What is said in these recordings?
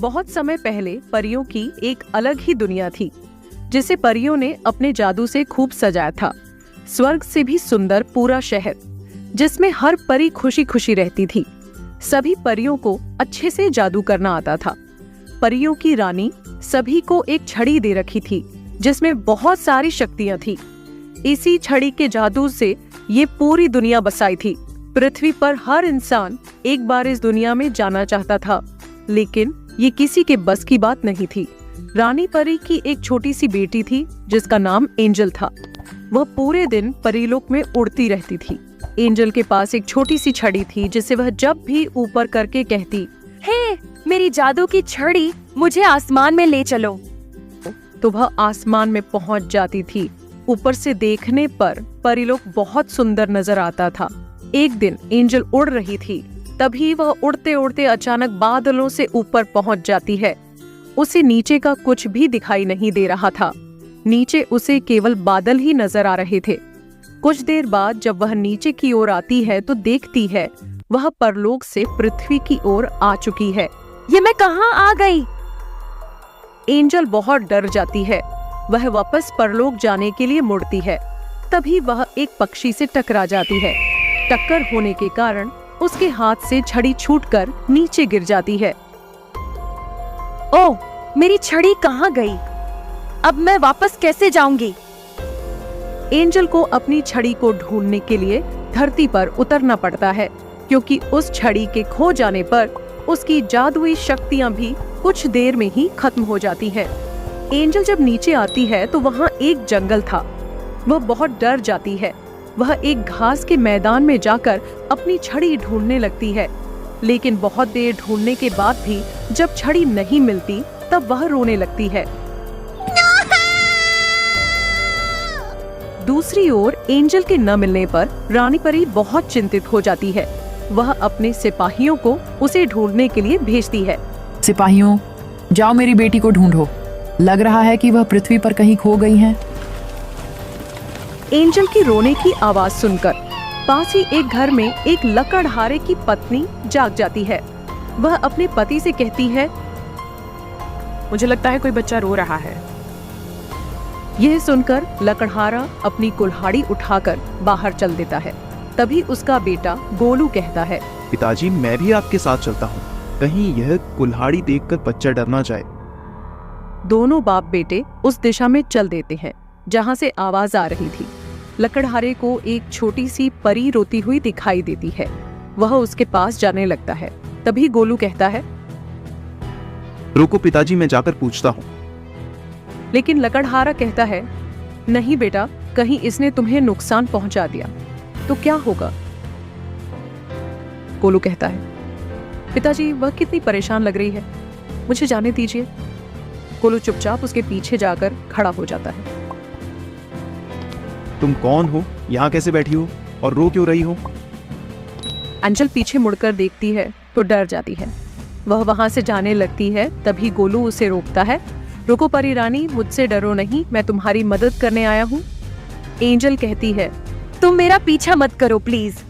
बहुत समय पहले परियों की एक अलग ही दुनिया थी, जिसे परियों ने अपने जादू से खूब सजाया था। स्वर्ग से भी सुंदर पूरा शहर, जिसमें हर परी खुशी खुशी रहती थी। सभी परियों को अच्छे से जादू करना आता था। परियों की रानी सभी को एक छड़ी दे रखी थी, जिसमें बहुत सारी शक्तियां थी। इसी छड़ी के जादू से ये पूरी दुनिया बसाई थी। पृथ्वी पर हर इंसान एक बार इस दुनिया में जाना चाहता था, लेकिन ये किसी के बस की बात नहीं थी। रानी परी की एक छोटी सी बेटी थी, जिसका नाम एंजल था। वह पूरे दिन परीलोक में उड़ती रहती थी। एंजल के पास एक छोटी सी छड़ी थी, जिसे वह जब भी ऊपर करके कहती, हे, मेरी जादू की छड़ी, मुझे आसमान में ले चलो, तो वह आसमान में पहुंच जाती थी। ऊपर से देखने पर परीलोक बहुत सुंदर नजर आता था। एक दिन एंजल उड़ रही थी, तभी वह उड़ते उड़ते अचानक बादलों से ऊपर पहुंच जाती है। उसे नीचे का कुछ भी दिखाई नहीं दे रहा था। नीचे उसे केवल बादल ही नजर आ रहे थे। कुछ देर बाद जब वह नीचे की ओर आती है तो देखती है वह परलोक से पृथ्वी की ओर आ चुकी है। ये मैं कहाँ आ गई? एंजल बहुत डर जाती है। वह वापस परलोक जाने के लिए मुड़ती है। तभी वह एक पक्षी से टकरा जाती है। टक्कर होने के कारण उसके हाथ से छड़ी छूटकर नीचे गिर जाती है। ओह, मेरी छड़ी कहाँ गई? अब मैं वापस कैसे जाऊंगी? एंजल को अपनी छड़ी को ढूंढने के लिए धरती पर उतरना पड़ता है, क्योंकि उस छड़ी के खो जाने पर उसकी जादुई शक्तियां भी कुछ देर में ही खत्म हो जाती हैं। एंजल जब नीचे आती है तो वहाँ एक जंगल था। वह बहुत डर जाती है। वह एक घास के मैदान में जाकर अपनी छड़ी ढूंढने लगती है, लेकिन बहुत देर ढूंढने के बाद भी जब छड़ी नहीं मिलती तब वह रोने लगती है। दूसरी ओर एंजल के न मिलने पर रानी परी बहुत चिंतित हो जाती है। वह अपने सिपाहियों को उसे ढूंढने के लिए भेजती है। सिपाहियों, जाओ मेरी बेटी को ढूंढो। लग रहा है कि वह पृथ्वी पर कहीं खो गई है। एंजल की रोने की आवाज सुनकर पास ही एक घर में एक लकड़हारे की पत्नी जाग जाती है। वह अपने पति से कहती है, मुझे लगता है कोई बच्चा रो रहा है। यह सुनकर लकड़हारा अपनी कुल्हाड़ी उठाकर बाहर चल देता है। तभी उसका बेटा गोलू कहता है, पिताजी, मैं भी आपके साथ चलता हूँ। कहीं यह कुल्हाड़ी देखकर बच्चा डर ना जाए। दोनों बाप बेटे उस दिशा में चल देते हैं जहाँ से आवाज आ रही थी। लकड़हारे को एक छोटी सी परी रोती हुई दिखाई देती है। वह उसके पास जाने लगता है। तभी गोलू कहता है, रुको पिताजी, मैं जाकर पूछता हूँ। लेकिन लकड़हारा कहता है, नहीं बेटा, कहीं इसने तुम्हें नुकसान पहुंचा दिया तो क्या होगा? गोलू कहता है, पिताजी, वह कितनी परेशान लग रही है, मुझे जाने दीजिए। गोलू चुपचाप उसके पीछे जाकर खड़ा हो जाता है। तुम कौन हो? यहाँ कैसे बैठी हो और रो क्यों रही हो? अंजल पीछे मुड़कर देखती है तो डर जाती है। वह वहां से जाने लगती है। तभी गोलू उसे रोकता है। रुको परी रानी, मुझसे डरो नहीं, मैं तुम्हारी मदद करने आया हूँ। एंजल कहती है, तुम मेरा पीछा मत करो प्लीज।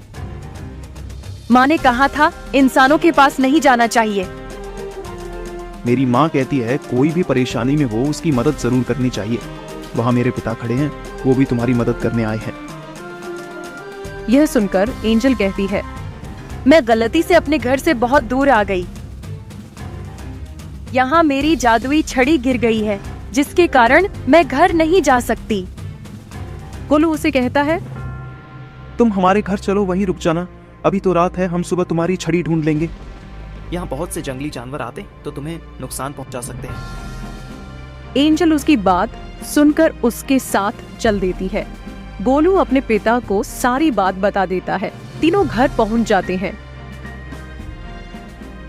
माँ ने कहा था इंसानों के पास नहीं जाना चाहिए। मेरी माँ कहती है कोई भी परेशानी में हो उसकी मदद जरूर करनी चाहिए। वहाँ मेरे पिता खड़े हैं, वो भी तुम्हारी मदद करने आए हैं। यह सुनकर एंजल कहती है, मैं गलती से अपने घर से बहुत दूर आ गई। यहाँ मेरी जादुई छड़ी गिर गई है, जिसके कारण मैं घर नहीं जा सकती। गोलू उसे कहता है, तुम हमारे घर चलो, वहीं रुक जाना। अभी तो रात है, हम सुबह तुम्हारी छड़ी ढूंढ लेंगे। यहाँ बहुत से जंगली जानवर आते तो तुम्हें नुकसान पहुंचा सकते हैं। एंजल उसकी बात सुनकर उसके साथ चल देती है। गोलू अपने पिता को सारी बात बता देता है। तीनों घर पहुंच जाते हैं।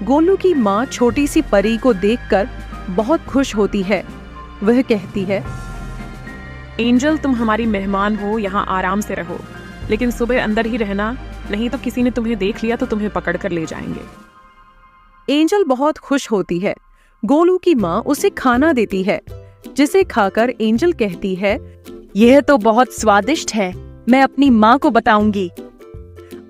गोलू की माँ छोटी सी परी को देखकर बहुत खुश होती है। वह कहती है, एंजल, तुम हमारी मेहमान हो, यहाँ आराम से रहो, लेकिन सुबह अंदर ही रहना, नहीं तो किसी ने तुम्हें देख लिया तो तुम्हें पकड़ कर ले जाएंगे। एंजल बहुत खुश होती है। गोलू की माँ उसे खाना देती है, जिसे खाकर एंजल कहती है, यह तो बहुत स्वादिष्ट है, मैं अपनी माँ को बताऊंगी।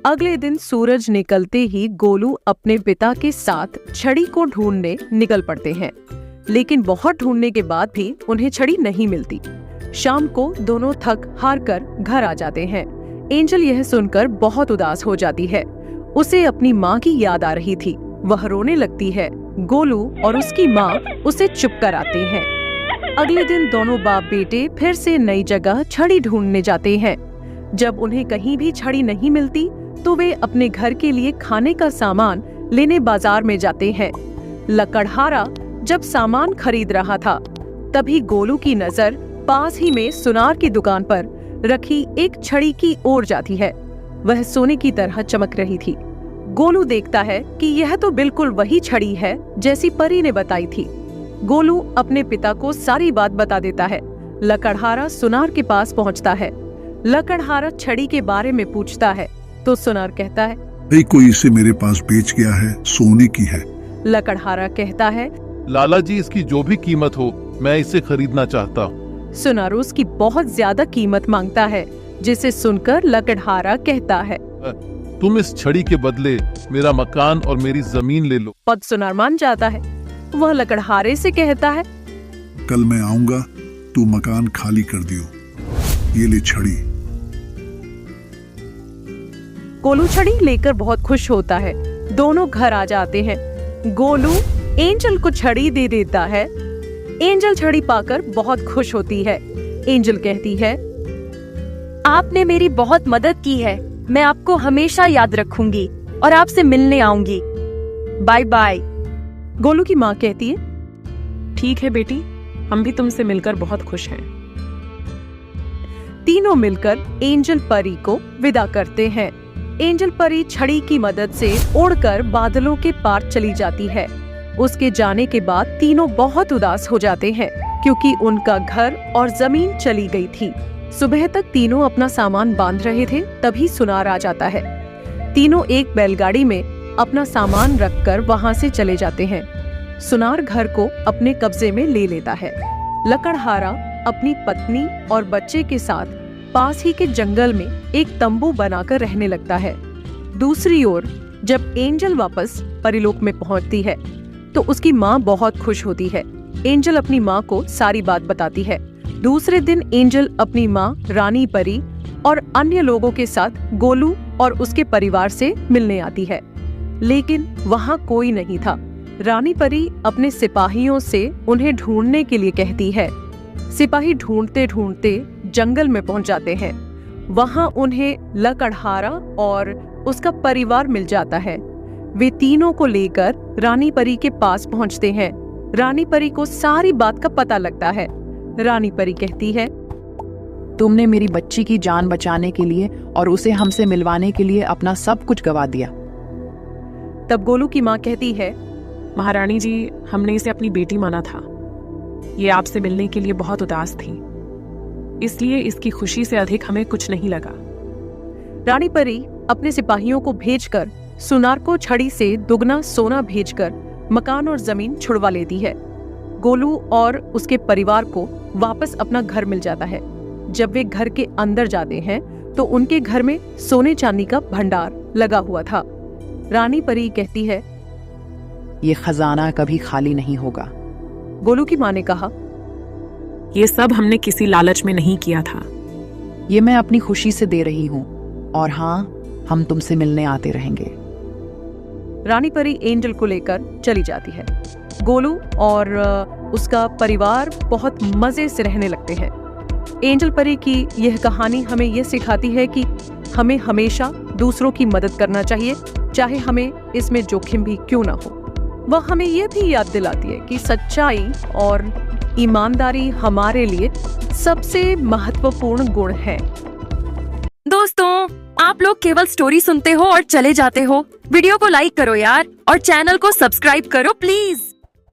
अगले दिन सूरज निकलते ही गोलू अपने पिता के साथ छड़ी को ढूंढने निकल पड़ते हैं, लेकिन बहुत ढूंढने के बाद भी उन्हें छड़ी नहीं मिलती। शाम को दोनों थक हार कर घर आ जाते हैं। एंजल यह सुनकर बहुत उदास हो जाती है। उसे अपनी माँ की याद आ रही थी। वह रोने लगती है। गोलू और उसकी माँ उसे चुप कराते हैं। अगले दिन दोनों बाप बेटे फिर से नई जगह छड़ी ढूंढने जाते हैं। जब उन्हें कहीं भी छड़ी नहीं मिलती तो वे अपने घर के लिए खाने का सामान लेने बाजार में जाते हैं। लकड़हारा जब सामान खरीद रहा था तभी गोलू की नजर पास ही में सुनार की दुकान पर रखी एक छड़ी की ओर जाती है। वह सोने की तरह चमक रही थी। गोलू देखता है कि यह तो बिल्कुल वही छड़ी है जैसी परी ने बताई थी। गोलू अपने पिता को सारी बात बता देता है। लकड़हारा सुनार के पास पहुंचता है। लकड़हारा छड़ी के बारे में पूछता है तो सुनार कहता है, कोई इसे मेरे पास बेच गया है, सोने की है। लकड़हारा कहता है, लाला जी इसकी जो भी कीमत हो मैं इसे खरीदना चाहता हूँ। सुनार उसकी बहुत ज्यादा कीमत मांगता है, जिसे सुनकर लकड़हारा कहता है, तुम इस छड़ी के बदले मेरा मकान और मेरी जमीन ले लो। पद सुनार मान जाता है। वह लकड़हारे से कहता है, कल मैं आऊंगा, तू मकान खाली कर दियो, ये ले छड़ी। गोलू छड़ी लेकर बहुत खुश होता है। दोनों घर आ जाते हैं। गोलू एंजल को छड़ी दे देता है। एंजल छड़ी पाकर बहुत खुश होती है। एंजल कहती है, आपने मेरी बहुत मदद की है। मैं आपको हमेशा याद रखूंगी और आपसे मिलने आऊंगी। Bye bye. गोलू की माँ कहती है, ठीक है बेटी, हम भी तुमसे मिलकर बहुत खुश हैं। तीनों मिलकर एंजल परी को विदा करते हैं। एंजल परी छड़ी की मदद से उड़कर बादलों के पार चली जाती है। उसके जाने के बाद तीनों बहुत उदास हो जाते हैं क्योंकि उनका घर और जमीन चली गई थी। सुबह तक तीनों अपना सामान बांध रहे थे, तभी सुनार आ जाता है। तीनों एक बैलगाड़ी में अपना सामान रखकर वहां से चले जाते हैं। सुनार घर को अपने कब्जे में ले लेता है। लकड़हारा अपनी पत्नी और बच्चे के साथ पास ही के जंगल में एक तंबू बनाकर रहने लगता है। दूसरी ओर जब एंजल वापस परीलोक में पहुंचती है तो उसकी माँ बहुत खुश होती है। एंजल अपनी माँ को सारी बात बताती है। दूसरे दिन एंजल अपनी माँ रानी परी और अन्य लोगों के साथ गोलू और उसके परिवार से मिलने आती है, लेकिन वहाँ कोई नहीं था। रानी परी अपने सिपाहियों से उन्हें ढूंढने के लिए कहती है। सिपाही ढूंढते ढूंढते जंगल में पहुंच जाते हैं। वहां उन्हें लकड़हारा और उसका परिवार मिल जाता है। वे तीनों को लेकर रानी परी के पास पहुंचते हैं। रानी परी को सारी बात का पता लगता है। रानी परी कहती है, तुमने मेरी बच्ची की जान बचाने के लिए और उसे हमसे मिलवाने के लिए अपना सब कुछ गवा दिया। तब गोलू की माँ कहती है, महारानी जी, हमने इसे अपनी बेटी माना था। ये आपसे मिलने के लिए बहुत उदास थी, इसलिए इसकी खुशी से अधिक हमें कुछ नहीं लगा। रानी परी अपने सिपाहियों को भेजकर सुनार को छड़ी से दुगना सोना भेजकर मकान और जमीन छुड़वा लेती है। गोलू और उसके परिवार को वापस अपना घर मिल जाता है। जब वे घर के अंदर जाते हैं तो उनके घर में सोने चांदी का भंडार लगा हुआ था। रानी परी कहती है, ये खजाना कभी खाली नहीं होगा। गोलू की माँ ने कहा, ये सब हमने किसी लालच में नहीं किया था। ये मैं अपनी खुशी से दे रही हूँ, और हाँ, हम तुमसे मिलने आते रहेंगे। रानी परी एंजल को लेकर चली जाती है। गोलू और उसका परिवार बहुत मजे से रहने लगते हैं। एंजल परी की यह कहानी हमें यह सिखाती है कि हमें हमेशा दूसरों की मदद करना चाहिए, चाहे हमें इसमें जोखिम भी क्यों ना हो। वह हमें यह भी याद दिलाती है कि सच्चाई और ईमानदारी हमारे लिए सबसे महत्वपूर्ण गुण है। दोस्तों, आप लोग केवल स्टोरी सुनते हो और चले जाते हो। वीडियो को लाइक करो यार, और चैनल को सब्सक्राइब करो प्लीज।